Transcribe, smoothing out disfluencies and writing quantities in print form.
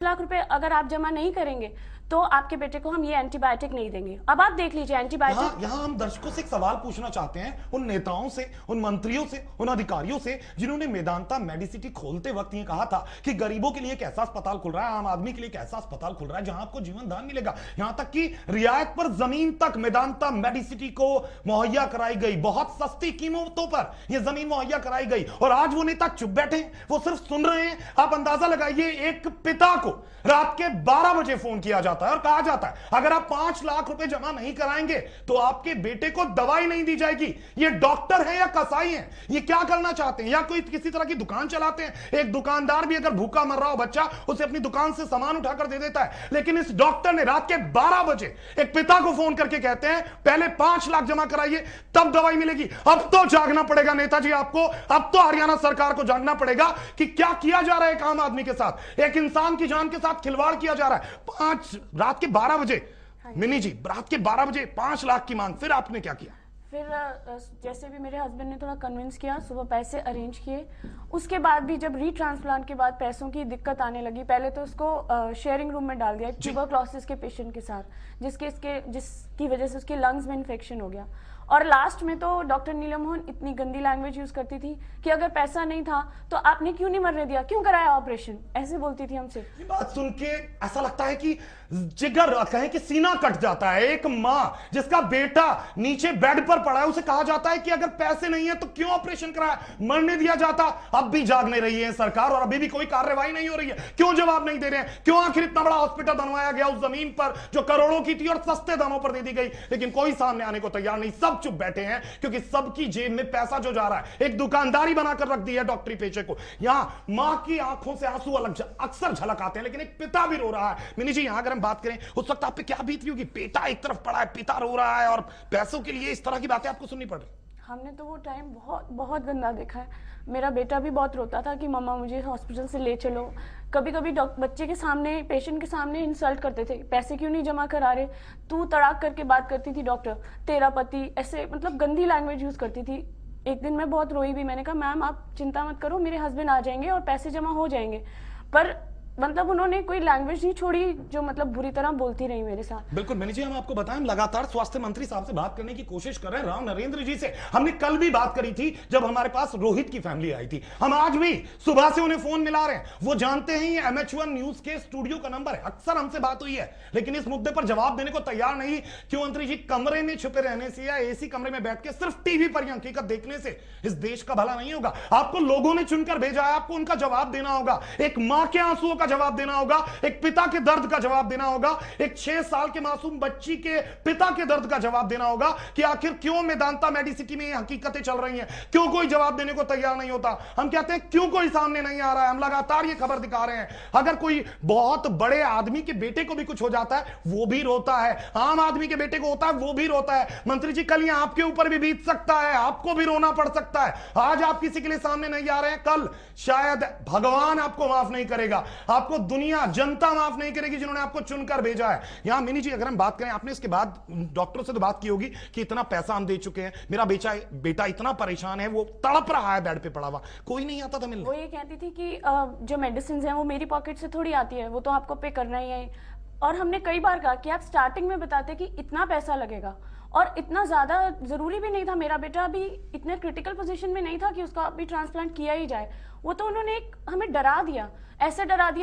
लाख रुपए अगर आप जमा नहीं करेंगे तो आपके बेटे को हम ये एंटीबायोटिक नहीं देंगे। अब आप देख लीजिए एंटीबायोटिक। यहाँ हम दर्शकों से एक सवाल पूछना चाहते हैं, उन नेताओं से, उन मंत्रियों से, उन अधिकारियों से जिन्होंने मेदांता मेडिसिटी खोलते वक्त ये कहा था कि गरीबों के लिए एक ऐसा अस्पताल खुल रहा है, आम आदमी के लिए एक ऐसा अस्पताल खुल रहा है जहां आपको जीवन दान मिलेगा। यहां तक कि रियायत पर जमीन तक मेदांता मेडिसिटी को मुहैया कराई गई, बहुत सस्ती कीमतों पर यह जमीन मुहैया कराई गई। और आज वो नेता चुप बैठे, वो सिर्फ सुन रहे हैं। आप अंदाजा लगाइए, एक पिता को रात के 12 बजे फोन किया जाता है और कहा जाता है अगर आप 5 लाख रुपए जमा नहीं कराएंगे तो आपके बेटे को दवाई नहीं दी जाएगी। ये डॉक्टर है या कसाई है? ये क्या करना चाहते हैं? या कोई किसी तरह की दुकान चलाते हैं? एक दुकानदार भी अगर भूखा मर रहा हो बच्चा, उसे अपनी दुकान से सामान उठाकर दे देता है। लेकिन इस डॉक्टर ने रात के 12 बजे एक पिता को फोन करके कहते हैं पहले 5 लाख जमा कराइए तब दवाई मिलेगी। अब तो जागना पड़ेगा नेताजी आपको, अब तो हरियाणा सरकार को जागना पड़ेगा कि क्या किया जा रहा है एक आम आदमी के साथ, एक इंसान की जान के साथ खिलवाड़ किया जा रहा है। रात के 12 बजे मिनी जी, रात के 12 बजे 5 लाख की मांग, फिर आपने क्या किया? फिर जैसे भी मेरे हस्बैंड ने थोड़ा कन्विंस किया, सुबह पैसे अरेंज किए। उसके बाद भी जब रीट्रांसप्लांट के बाद पैसों की दिक्कत आने लगी, पहले तो उसको शेयरिंग रूम में डाल दिया ट्यूबरक्लोसिस के पेशेंट के साथ, जिसकी वजह से उसके लंग्स में इन्फेक्शन हो गया। और लास्ट में तो डॉक्टर नीलम मोहन इतनी गंदी लैंग्वेज यूज करती थी कि अगर पैसा नहीं था तो आपने क्यों नहीं मरने दिया, क्यों कराया ऑपरेशन, ऐसे बोलती थी हमसे। ये बात सुन के ऐसा लगता है कि जिगर कहें कि सीना कट जाता है। एक मां जिसका बेटा नीचे बेड पर पड़ा है, उसे कहा जाता है कि अगर पैसे नहीं है तो क्यों ऑपरेशन कराया, मरने दिया जाता। अब भी जाग नहीं रही है सरकार और अभी भी कोई कार्रवाई नहीं हो रही है। क्यों जवाब नहीं दे रहे हैं? क्यों आखिर इतना बड़ा हॉस्पिटल बनवाया गया उस जमीन पर जो करोड़ों की थी और सस्ते दामों पर दे दी गई, लेकिन कोई सामने आने को तैयार नहीं। सब चुप बैठे हैं क्योंकि सबकी जेब में पैसा जो जा रहा है, एक दुकानदारी बनाकर रख दी है डॉक्टरी पेशे को। यहां मां की आंखों से आंसू अक्सर झलक आते हैं, लेकिन एक पिता भी रो रहा है। मिनी जी, यहां अगर हम बात करें उस वक्त आप पे क्या बीत रही होगी? बेटा एक तरफ पड़ा है, पिता रो रहा है और पैसों के लिए इस तरह की बातें आपको सुननी पड़ रही। हमने तो वो टाइम बहुत बहुत गंदा देखा है। मेरा बेटा भी बहुत रोता था कि मम्मा मुझे हॉस्पिटल से ले चलो। कभी कभी बच्चे के सामने, पेशेंट के सामने इंसल्ट करते थे, पैसे क्यों नहीं जमा करा रहे, तू तड़ाक करके बात करती थी डॉक्टर, तेरा पति, ऐसे मतलब गंदी लैंग्वेज यूज करती थी। एक दिन मैं बहुत रोई भी, मैंने कहा मैम आप चिंता मत करो, मेरे हस्बैंड आ जाएंगे और पैसे जमा हो जाएंगे। पर मतलब उन्होंने कोई लैंग्वेज नहीं छोड़ी जो मतलब बुरी तरह बोलती रही मेरे साथ। बिल्कुल मिनी जी, हम आपको बताएं, हम लगातार स्वास्थ्य मंत्री साहब से बात करने की कोशिश कर रहे हैं, राव नरेंद्र जी से। हमने कल भी बात करी थी जब हमारे पास रोहित की फैमिली आई थी। हम आज भी सुबह से उन्हें फोन मिला रहे हैं। वो जानते हैं ये MH1 न्यूज के स्टूडियो का नंबर है, अक्सर हमसे बात हुई है, लेकिन इस मुद्दे पर जवाब देने को तैयार नहीं। क्यों मंत्री जी? कमरे में छुपे रहने से या एसी कमरे में बैठ के सिर्फ टीवी पर यह हकीकत देखने से इस देश का भला नहीं होगा। आपको लोगों ने चुनकर भेजा है, आपको उनका जवाब देना होगा। एक मां के आंसुओं का जवाब देना होगा, एक पिता के दर्द का जवाब देना होगा, एक 6 साल के मासूम बच्ची के पिता के दर्द का जवाब देना होगा कि आखिर क्यों मेदांता मेडिसिटी में ये हकीकतें चल रही हैं। क्यों कोई जवाब देने को तैयार नहीं होता? हम कहते हैं क्यों कोई सामने नहीं आ रहा है? हम लगातार ये खबर दिखा रहे हैं। अगर कोई बहुत बड़े आदमी के बेटे को भी कुछ हो जाता है वो भी रोता है, आम आदमी के बेटे को होता है वो भी रोता है। मंत्री जी, कल ये आपके ऊपर भी बीत सकता है, आपको भी रोना पड़ सकता है। आज आप किसी के लिए सामने नहीं आ रहे हैं, कल शायद भगवान आपको माफ नहीं करेगा, आपको दुनिया, जनता माफ नहीं करेगी जिन्होंने आपको चुनकर भेजा है। यहां मिनी जी, अगर हम बात करें, आपने इसके बाद डॉक्टरों से तो बात की होगी कि इतना पैसा हम दे चुके हैं, मेरा बेटा इतना परेशान है, वो तड़प रहा है बेड पे पड़ा हुआ, कोई नहीं आता था मिलने। वो ये कहती थी कि जो मेडिसिन है वो मेरी पॉकेट से थोड़ी आती है, वो तो आपको पे करना ही है। और हमने कई बार कहा कि आप स्टार्टिंग में बताते कि इतना पैसा लगेगा, और इतना ज्यादा जरूरी भी नहीं था। मेरा बेटा अभी इतने क्रिटिकल पोजीशन में नहीं था कि उसका अभी ट्रांसप्लांट किया ही जाए। वो तो उन्होंने हमें डरा दिया, ऐसे डरा दिया